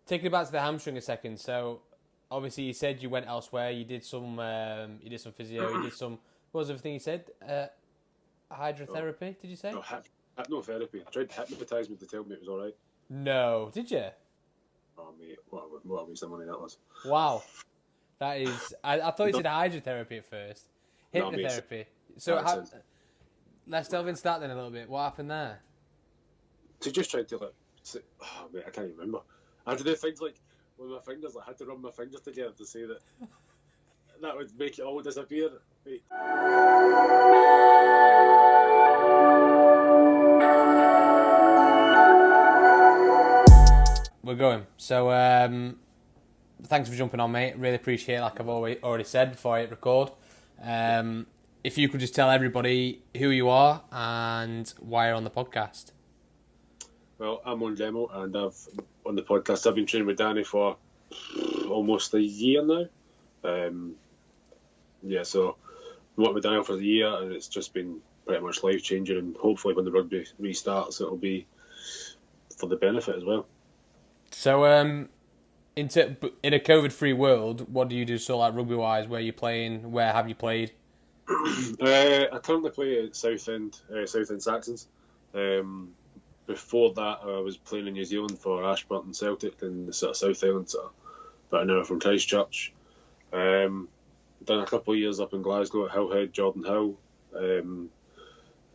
Taking it back to the hamstring a second. So, obviously, you said you went elsewhere. You did some physio. You did some. What was everything you said? Hydrotherapy? Did you say? No, hypnotherapy. I tried to hypnotise me to tell me it was all right. No, did you? Oh mate, what a waste of money that was. Wow, that is. I thought you said hydrotherapy at first. Hypnotherapy. Let's delve into that then a little bit. What happened there? So just tried to mate, I can't even remember. I had to do things like with my fingers. I had to rub my fingers together to say that would make it all disappear. Mate. We're going. So, thanks for jumping on, mate. Really appreciate it, like I've already said before I hit record. If you could just tell everybody who you are and why you're on the podcast. Well, I'm Owen Gemmell, and on the podcast I've been training with Danny for almost a year now. So I worked with Daniel for the year, and it's just been pretty much life changing. And hopefully, when the rugby restarts, it'll be for the benefit as well. So, in a COVID-free world, what do you do? So, like rugby-wise, where are you playing? Where have you played? I currently play at Southend Saxons. Before that, I was playing in New Zealand for Ashburton Celtic in the sort of South Island, about an hour from Christchurch. Done a couple of years up in Glasgow at Hillhead, Jordan Hill, and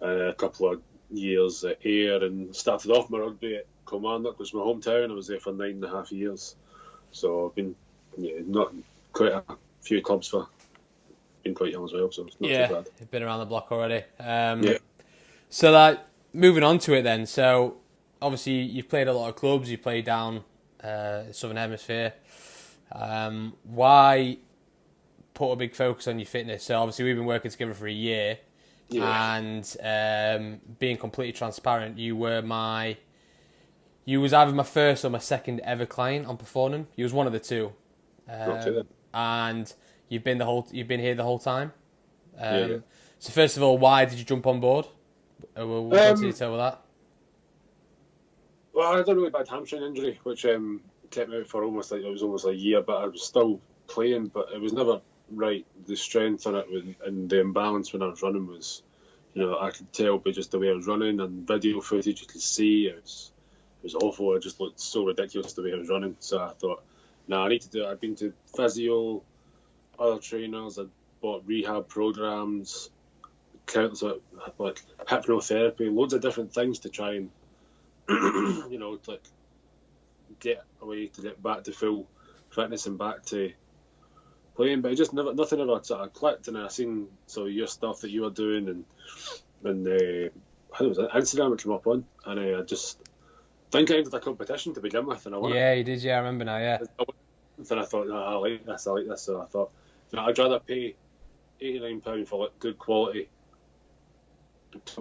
a couple of years at Ayr, and started off my rugby at Kilmarnock, which was my hometown. I was there for 9.5 years, so I've been not quite a few clubs for being quite young as well, so it's not too bad. You've been around the block already. So moving on to it then. So obviously you've played a lot of clubs. You played down Southern Hemisphere. Why put a big focus on your fitness? So obviously we've been working together for a year, and being completely transparent, you was either my first or my second ever client on Parfournen. You was one of the two, and you've been here the whole time. So first of all, why did you jump on board? We'll go into detail with that. Well, I had a really bad hamstring injury, which kept me out for almost a year, but I was still playing, but it was never right. The strength on it and the imbalance when I was running was, I could tell by just the way I was running, and video footage you could see it was awful. It just looked so ridiculous the way I was running. So I thought, I need to do it. I've been to physio, other trainers, I bought rehab programs, countless like hypnotherapy, loads of different things to try and to get away, to get back to full fitness and back to playing. But it just nothing ever sort of clicked. And I seen your stuff that you were doing, and I think it was Instagram it came up on, and I just think I entered a competition to begin with, and I won. Yeah, you did. Yeah, I remember now. Yeah. And I thought, I like this. So I thought, I'd rather pay £89 for good quality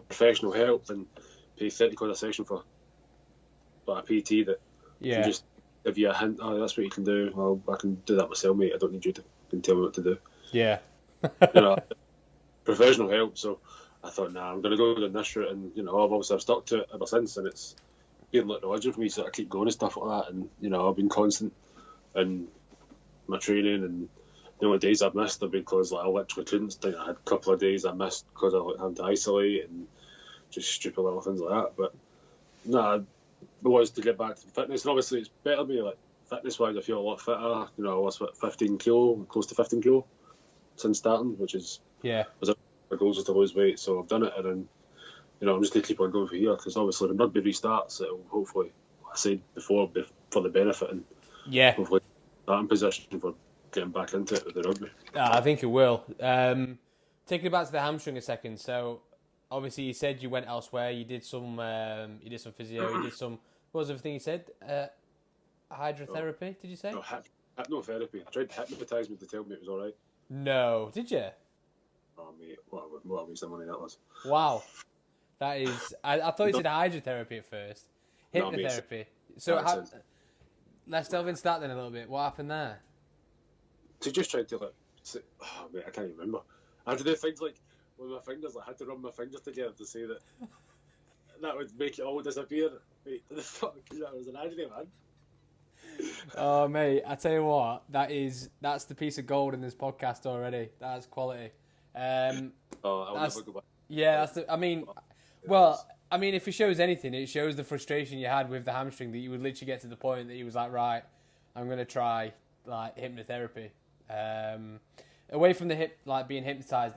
professional help than pay £30 a session for a PT that can just give you a hint. Oh, that's what you can do. Well, I can do that myself, mate. I don't need you to tell me what to do. Yeah. Professional help. So I thought, I'm going to go down this route, and I've stuck to it ever since, and it's been like religion for me. So I keep going and stuff like that, and I've been constant in my training, and the only days I've missed have been because I literally couldn't. I had a couple of days I missed because I had to isolate and just stupid little things like that. But it was to get back to fitness, and obviously it's better me. Like fitness wise, I feel a lot fitter. I lost 15 kilo, close to 15 kilo since starting, which is was my goals was to lose weight. So I've done it, and then I'm just gonna keep on going for here, because obviously when rugby restarts, it'll hopefully, like I said before, be for the benefit, and hopefully start in position for getting back into it with the rugby. I think it will. Taking it back to the hamstring a second. So obviously you said you went elsewhere. You did some physio. You did some. What was everything you said? Hydrotherapy? Did you say? No, hypnotherapy. I tried to hypnotise me to tell me it was all right. No, did you? Oh mate, what a waste of money that was. Wow, that is. I thought you said hydrotherapy at first. Hypnotherapy. So let's delve into that then a little bit. What happened there? So just tried to mate, I can't even remember. I had to do things like with my fingers. I had to rub my fingers together to say that would make it all disappear. Mate, the fuck, that was an agony, man. Oh mate, I tell you what, that's the piece of gold in this podcast already. That's quality. I'll never go back. Yeah, I mean, if it shows anything, it shows the frustration you had with the hamstring, that you would literally get to the point that you was like, right, I'm gonna try like hypnotherapy. Away from the being hypnotized.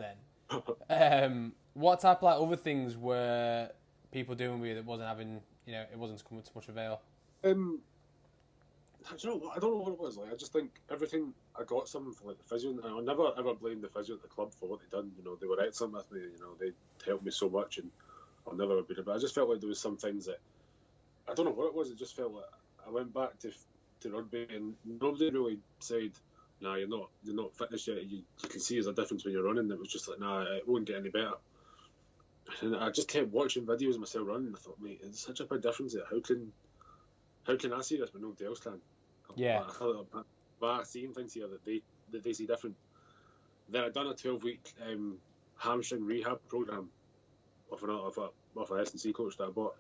Then, what type of like other things were people doing with you that wasn't having, it wasn't coming to much avail? I don't know what it was. Like, I just think everything, I got something from like the physio, and I'll never ever blame the physio at the club for what they done. They were excellent with me. They helped me so much, and I'll never be. But I just felt like there was some things that I don't know what it was. It just felt like I went back to rugby, and nobody really said, "Nah, you're not fitness yet. You can see there's a difference when you're running." It was just like, "Nah, it won't get any better." And I just kept watching videos of myself running, and I thought, mate, it's such a big difference. How can I see this when nobody else can? Yeah. I've seen things here that they see different. Then I'd done a 12-week hamstring rehab program off a S&C coach that I bought,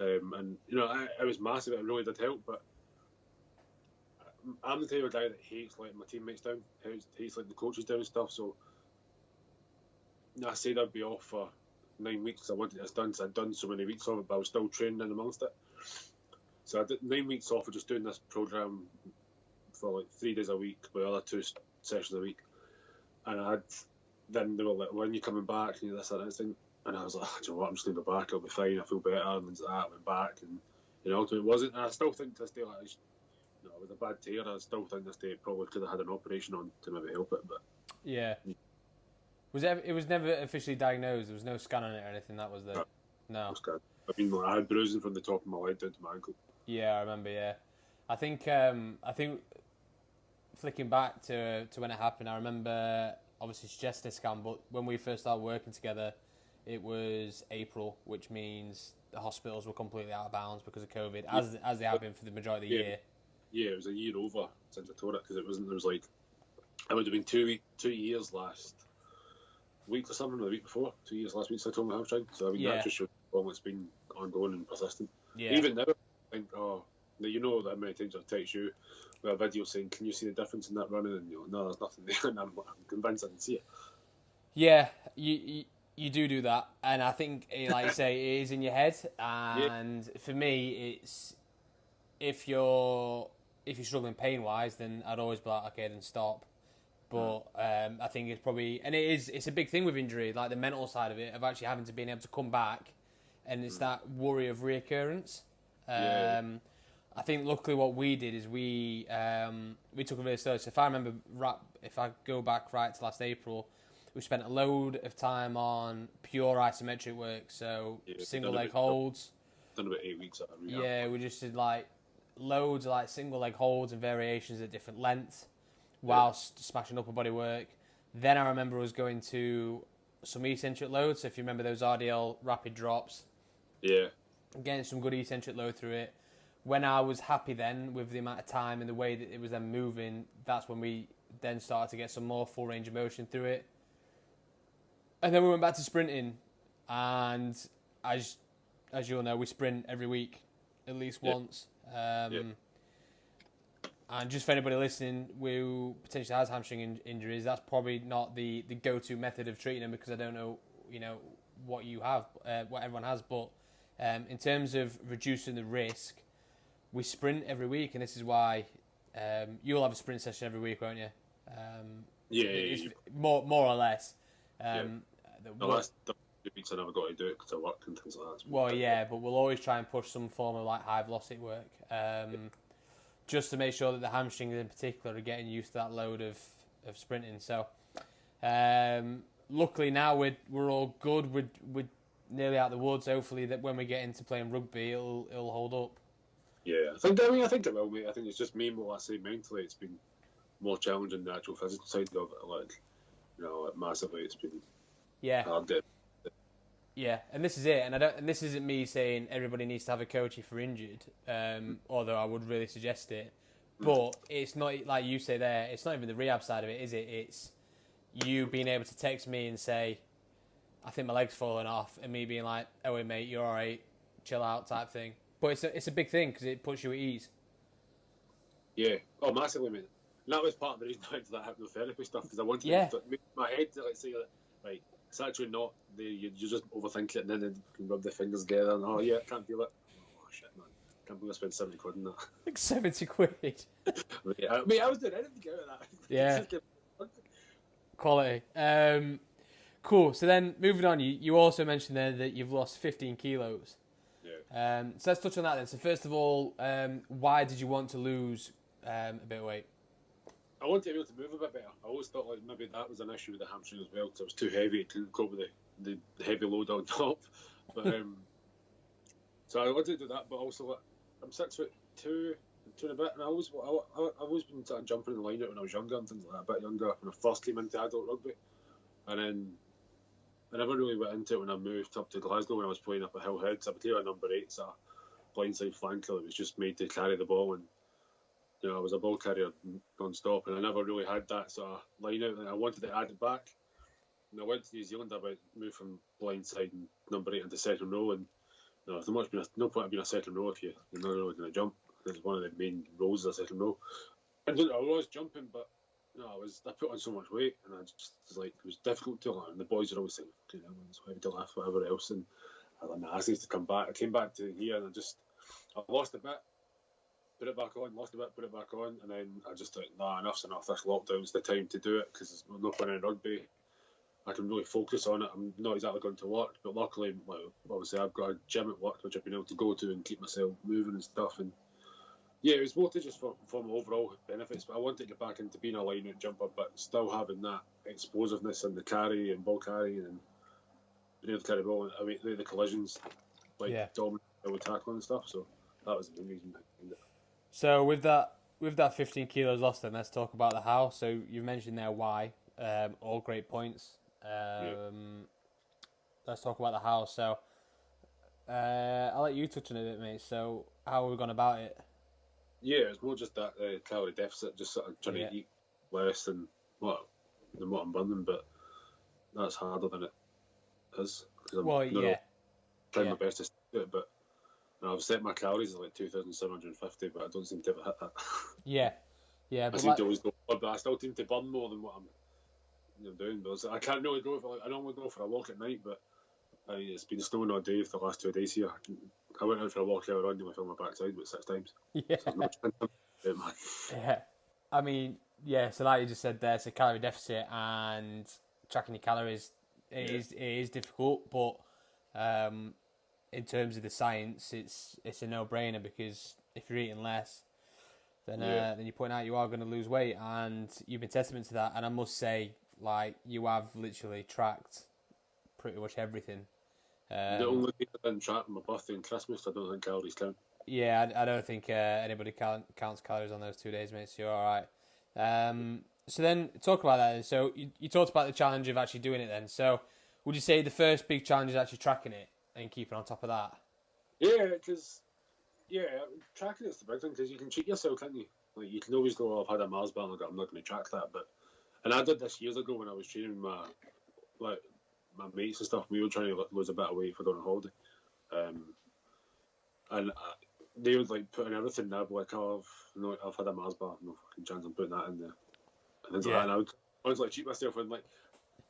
and it was massive. It really did help, but I'm the type of guy that hates letting my teammates down, hates letting the coaches down and stuff. So I said I'd be off for 9 weeks. I wanted this done, so I'd done so many weeks of it, but I was still training in amongst it. So I did 9 weeks off of just doing this program for like 3 days a week, with other 2 sessions a week. And then they were like, "When are you coming back?" And this, that, and thing. And I was like, "Do you know what? I'm just going to go back. I'll be fine. I feel better." And things like that. I went back, and ultimately it wasn't. And I still think to this day, like, with a bad tear, I still think this day it probably could have had an operation on to maybe help it. But yeah, it was never officially diagnosed. There was no scan on it or anything. That was the no. I mean, I had bruising from the top of my leg down to my ankle. Yeah, I remember. Yeah, I think flicking back to when it happened, I remember obviously suggesting a scan, but when we first started working together, it was April, which means the hospitals were completely out of bounds because of COVID, as they have been for the majority of the year. Yeah, it was a year over since I tore it, because it wasn't. There was like, it would have been 2 years last week or something, or the week before. 2 years last week since I tore my hamstring. So I mean, that just shows how long it's been ongoing and persistent. Yeah. Even now, I think, that how many times I've texted you with a video saying, "Can you see the difference in that running?" And no, there's nothing there, and I'm convinced I can see it. Yeah, you do that, and I think, like you say, it is in your head. And for me, it's if you're struggling pain wise, then I'd always be like, okay, then stop. But I think it's probably, and it's a big thing with injury, like the mental side of it, of actually having to being able to come back, and it's that worry of reoccurrence. I think luckily what we did is we took it really slow. So if I remember, if I go back right to last April, we spent a load of time on pure isometric work, so single leg holds. Done about 8 weeks at rehab. Yeah, we just did like loads of like single leg holds and variations at different lengths, whilst smashing upper body work. Then I remember us going to some eccentric loads. So if you remember those RDL rapid drops, getting some good eccentric load through it. When I was happy then with the amount of time and the way that it was then moving, that's when we then started to get some more full range of motion through it. And then we went back to sprinting, and as you'll know, we sprint every week, at least once. And just for anybody listening who potentially has hamstring injuries, that's probably not the go-to method of treating them, because I don't know, what you have, what everyone has. But in terms of reducing the risk, we sprint every week, and this is why you'll have a sprint session every week, won't you? More or less. The last 2 weeks I never got to do it because I work and things like that. Well, but we'll always try and push some form of like high velocity work, just to make sure that the hamstrings in particular are getting used to that load of sprinting. So, luckily now we're all good. We're nearly out of the woods. Hopefully that when we get into playing rugby, it'll hold up. Yeah, I think it will, mate. I think it's just me, what I say mentally. It's been more challenging than the actual physical side of it. Like, massively, it's been hard. Yeah, and this is it. And this isn't me saying everybody needs to have a coach if you're injured. Although I would really suggest it. But it's not like you say there. It's not even the rehab side of it, is it? It's you being able to text me and say, "I think my leg's falling off," and me being like, "Oh, wait, mate, you're all right. Chill out," type thing. But it's a big thing because it puts you at ease. Yeah. Oh, massively, mate. And that was part of the reason I went to that hypnotherapy stuff, because I wanted to make my head to say that, right, it's actually not, you just overthink it and then you can rub the fingers together and, oh, yeah, can't feel it. Oh, shit, man. Can't believe I spent 70 quid on that. Like 70 quid. I was doing anything to get out of that. Yeah. Quality. Cool. So then, moving on, you also mentioned there that you've lost 15 kilos. Yeah. So let's touch on that then. So first of all, why did you want to lose a bit of weight? I wanted to be able to move a bit better. I always thought like maybe that was an issue with the hamstring as well, because I was too heavy to cope with the heavy load on top. But so I wanted to do that, but also like, I'm 6'2" and a bit, and I've always been sort of jumping in the line out when I was younger and things like that. A bit younger when I first came into adult rugby, and then I never really went into it when I moved up to Glasgow when I was playing up at Hill Head. So I played at number 8, so blindside flanker that was just made to carry the ball, and you know, I was a ball carrier non-stop, and I never really had that sort of line out, and I wanted to add it back. And I went to New Zealand, I moved from blindside and number 8 into second row, and you know, there's no point in being a second row if you're not really going to jump. It's one of the main roles of a second row. And I was jumping, but you know, I put on so much weight, and I just was like, it was difficult to learn. And the boys are always saying, okay, it's heavy to lift, whatever else, and I asked to come back. I came back to here, and I lost a bit. Put it back on, lost a bit, put it back on, and then I just thought, nah, enough's enough. This lockdown's the time to do it, because there's no point in rugby. I can really focus on it. I'm not exactly going to work, but luckily, well, obviously, I've got a gym at work which I've been able to go to and keep myself moving and stuff. And yeah, it was mostly just for my overall benefits, but I wanted to get back into being a line-out jumper, but still having that explosiveness and the carry and ball carrying and being able to carry the ball. I mean, the collisions, dominant with tackling and stuff. So that was the main reason behind it. So with that 15 kilos lost, then let's talk about the how. So you've mentioned there why, all great points. Let's talk about the how. So I'll let you touch on it a bit, mate. So how have we gone about it? Yeah, it's more just that calorie deficit, just sort of trying to eat less than what I'm burning, but that's harder than it is. Trying my best to do it, but I've set my calories at like 2,750, but I don't seem to ever hit that. Yeah. I seem to always go, but I still seem to burn more than what I'm doing. But I can't really go for I normally go for a walk at night, but it's been snowing all day for the last 2 days here. I went out for a walk earlier on and I fell my backside about 6 times. Yeah. Yeah. I mean, yeah, so like you just said there, so calorie deficit and tracking your calories, it is difficult, but in terms of the science, it's a no-brainer, because if you're eating less, then you're pointing out you are going to lose weight, and you've been testament to that. And I must say, like, you have literally tracked pretty much everything. The only thing I didn't track on my birthday and Christmas, I don't think calories count. Yeah, I don't think anybody counts calories on those 2 days, mate, so you're alright. So then, talk about that then. So you talked about the challenge of actually doing it then. So would you say the first big challenge is actually tracking it and keeping on top of that? Yeah, because tracking it's the big thing, because you can cheat yourself, can't you? Like, you can always go, oh, I've had a Mars bar, and I'm not going to track that. And I did this years ago when I was training my mates and stuff. We were trying to lose a bit of weight for going on holiday, and they would like put in everything. I'd be like, oh, I've had a Mars bar, no fucking chance I'm putting that in there. And things like that. And I would like cheat myself and like,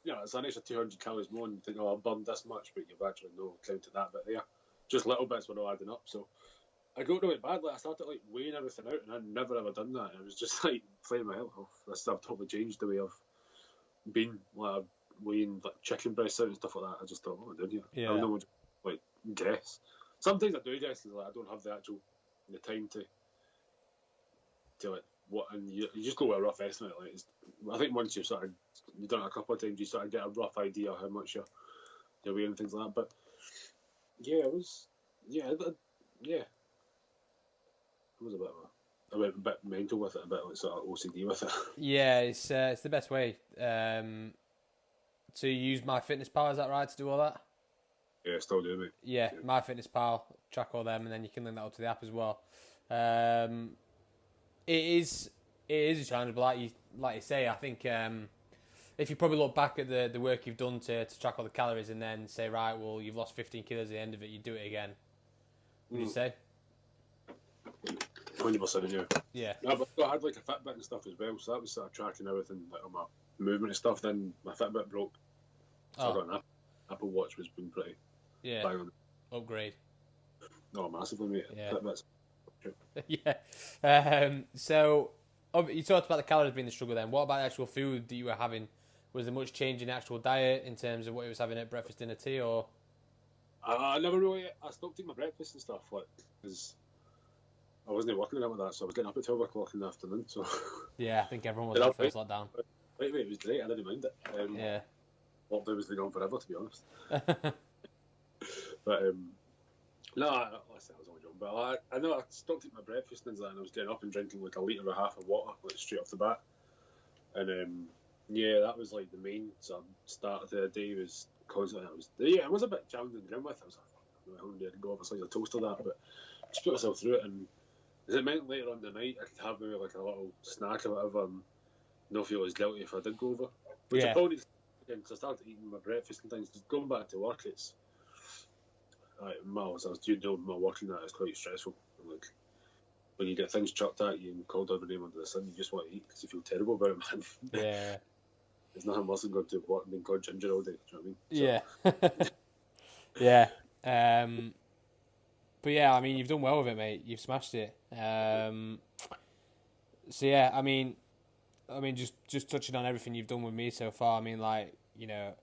you know, it's an extra 200 calories more, and you think, oh, I've burned this much, but you've actually counted that bit there. Just little bits were all adding up. So I got really bad. Like, I started like weighing everything out, and I'd never ever done that. And it was just like playing my health off. I've totally changed the way I've been. Like, weighing like chicken breasts out and stuff like that. I just thought, what am I doing here? Yeah. I don't know, like, guess. Sometimes I do guess, because like, I don't have the time to like what, and you just go with a rough estimate. Like, I think once you've done it a couple of times, you sort of get a rough idea of how much you're weighing and things like that. But yeah, it was it was a bit mental with it, a bit like sort of OCD with it. Yeah, it's the best way to use MyFitnessPal. Is that right, to do all that? Yeah, still do, mate. Yeah, MyFitnessPal, track all them, and then you can link that up to the app as well. It is a challenge, but like you say, I think if you probably look back at the work you've done to track all the calories and then say, right, well, you've lost 15 kilos at the end of it, you do it again. Would you say? 100%, yeah. Yeah. No, but I had like a Fitbit and stuff as well, so that was sort of tracking everything, like all my movement and stuff. Then my Fitbit broke, so I got an Apple Watch, which has been pretty bang on. Upgrade. No, massively, mate. Yeah. Fitbit's yeah. So, you talked about the calories being the struggle then. What about the actual food that you were having? Was there much change in the actual diet in terms of what you was having at breakfast, dinner, tea, or...? I never really... I stopped eating my breakfast and stuff, like, because I wasn't working with that, so I was getting up at 12 o'clock in the afternoon, so... Yeah, I think everyone was on first lockdown. Right, mate, it was great, I didn't mind it. Yeah. Lockdown was going on forever, to be honest. But, no, I was only joking, but I know I stopped eating my breakfast and I was getting up and drinking like a litre and a half of water, like straight off the bat. And yeah, that was like the main sort of start of the day was constantly. It was a bit challenging to begin with. I was like, I'm hungry, I could go have a slice of toast or that, but just put myself through it. And as it meant later on the night, I could have maybe like a little snack or whatever and not feel as guilty if I did go over. Which I probably did again, because I started eating my breakfast and things. Just going back to work, it's. My working that is quite stressful. Like when you get things chucked at you and called every name under the sun, you just want to eat because you feel terrible about it, man. Yeah. There's nothing worse than going to work and being called ginger all day. Do you know what I mean? Yeah. Yeah. But yeah, I mean, you've done well with it, mate. You've smashed it. So yeah, I mean, just touching on everything you've done with me so far. I mean, like, you know,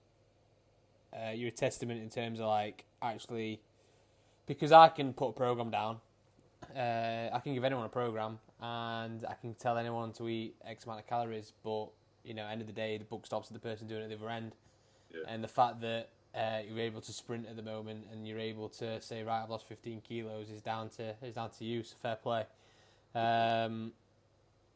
you're a testament in terms of like actually. Because I can put a program down, I can give anyone a program, and I can tell anyone to eat X amount of calories. But end of the day, the buck stops at the person doing it at the other end. Yeah. And the fact that you're able to sprint at the moment, and you're able to say, right, I've lost 15 kilos, is down to you. So fair play. Other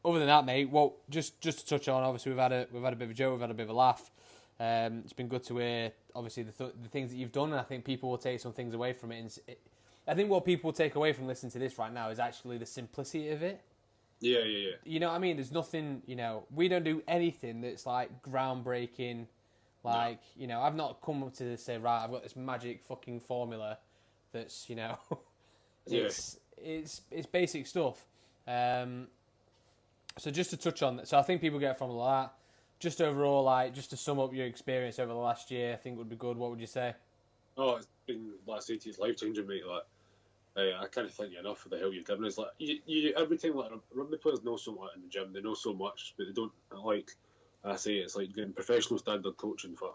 than that, mate, well, just to touch on, obviously we've had a bit of a joke, we've had a bit of a laugh. It's been good to hear, obviously, the things that you've done, and I think people will take some things away from it. And I think what people will take away from listening to this right now is actually the simplicity of it. Yeah. You know what I mean? There's nothing, we don't do anything that's like groundbreaking. Like, I've not come up to say, right, I've got this magic fucking formula that's, it's basic stuff. So just to touch on that, so I think people get from all that. Just overall, like, just to sum up your experience over the last year, I think would be good. What would you say? Oh, it's been last 18 years life-changing, mate. Like, I can't thank you enough for the help you've given us. Like, you every time, like, rugby players know so much in the gym. They know so much, but they don't, like I say, it's like getting professional standard coaching for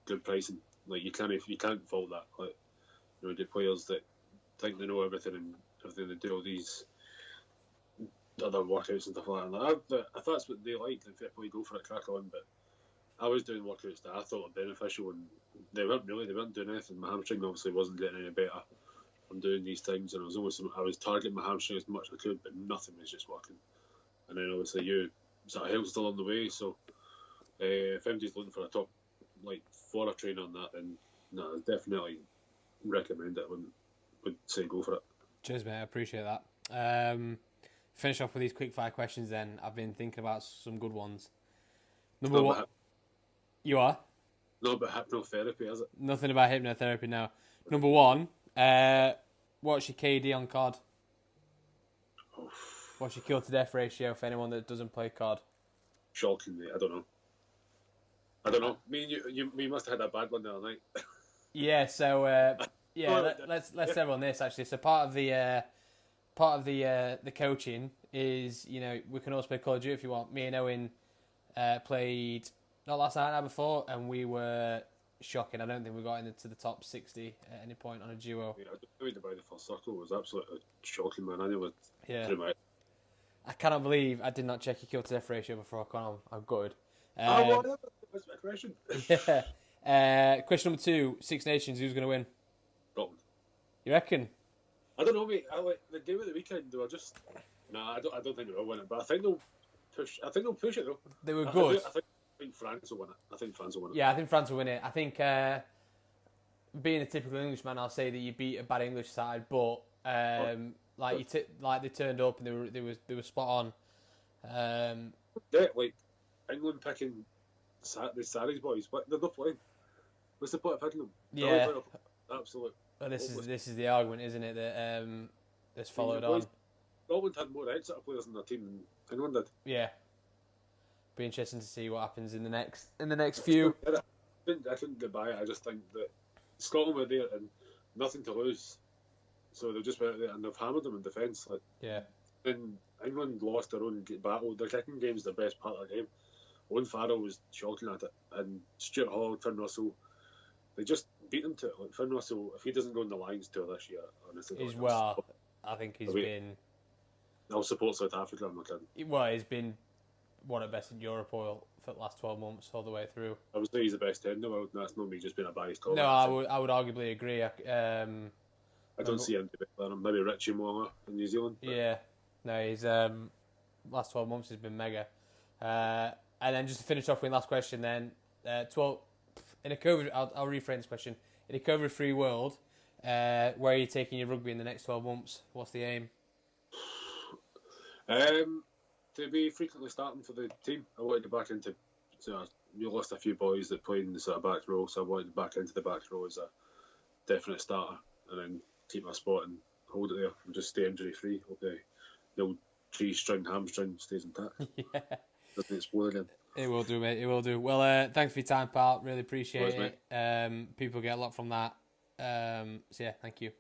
good pricing. Like, you can't fault that. Like, you get players that think they know everything and everything. They do all these other workouts and stuff like that. If that's what they like, then fair play, go for it, crack on. But I was doing workouts that I thought were beneficial, and they weren't doing anything. My hamstring obviously wasn't getting any better from doing these things, and I was targeting my hamstring as much as I could, but nothing was just working. And then obviously you sort of helped along the way. So if anybody's looking for a top for a trainer on that, then no, I definitely recommend it. Would say go for it. Cheers, mate. I appreciate that. Finish off with these quick fire questions then. I've been thinking about some good ones. Number one. You are? No, but hypnotherapy, is it? Nothing about hypnotherapy now. Number one, what's your KD on COD? What's your kill to death ratio for anyone that doesn't play COD? Shocking, mate. I don't know. Me and you must have had a bad one the other night. Yeah, so let's settle on this actually. So part of the coaching is, we can also play Call of Duty if you want. Me and Owen played not last night before, and we were shocking. I don't think we got into the top 60 at any point on a duo. Yeah, I mean, by the first circle was absolutely shocking, man. I knew it through my... I cannot believe I did not check your kill to death ratio before I come on. I'm gutted. That's my question. Yeah. Question number 2, Six Nations, who's going to win? Scotland. You reckon? I don't know, mate. The game of the weekend, they were just... Nah, I don't think they will win it, but I think they'll push it, though. They were good. I think France will win it. Yeah, I think France will win it. I think, being a typical Englishman, I'll say that you beat a bad English side, but they turned up and they were spot on. England picking the Sarries boys, but they're not playing. What's the point of picking them? Yeah. Absolute. Well, this is the argument, isn't it, that that's followed on. Scotland had more Exeter players in their team than England did. Yeah. Be interesting to see what happens in the next few. I couldn't get by it. I just think that Scotland were there and nothing to lose, so they've just went out there and they've hammered them in defence. Like, yeah. And England lost their own battle. Their kicking game's the best part of the game. Owen Farrell was shocking at it, and Stuart Hall, Finn Russell, they just beat them to it. Like Finn Russell, if he doesn't go on the Lions tour this year, honestly, I think he's been. I'll support South Africa. I'm not kidding. Well, he's been one of the best in Europe for the last 12 months, all the way through. I would say he's the best 10 in the world, and that's not me just being a biased comment. No, I would arguably agree. I don't see him better. Maybe Richie Moore in New Zealand. But. Yeah, no, he's last 12 months has been mega. And then just to finish off with last question, then 12 in a COVID. I'll rephrase this question. In a COVID-free world, where are you taking your rugby in the next 12 months? What's the aim? To be frequently starting for the team. I wanted to back into. You lost a few boys that played in the sort of back row, so I wanted back into the back row as a definite starter, and then keep my spot and hold it there and just stay injury free. Hope the old 3-string hamstring stays intact. Yeah. Doesn't explode again. It will do, mate. It will do. Well, thanks for your time, pal. Really appreciate it. People get a lot from that. So yeah, thank you.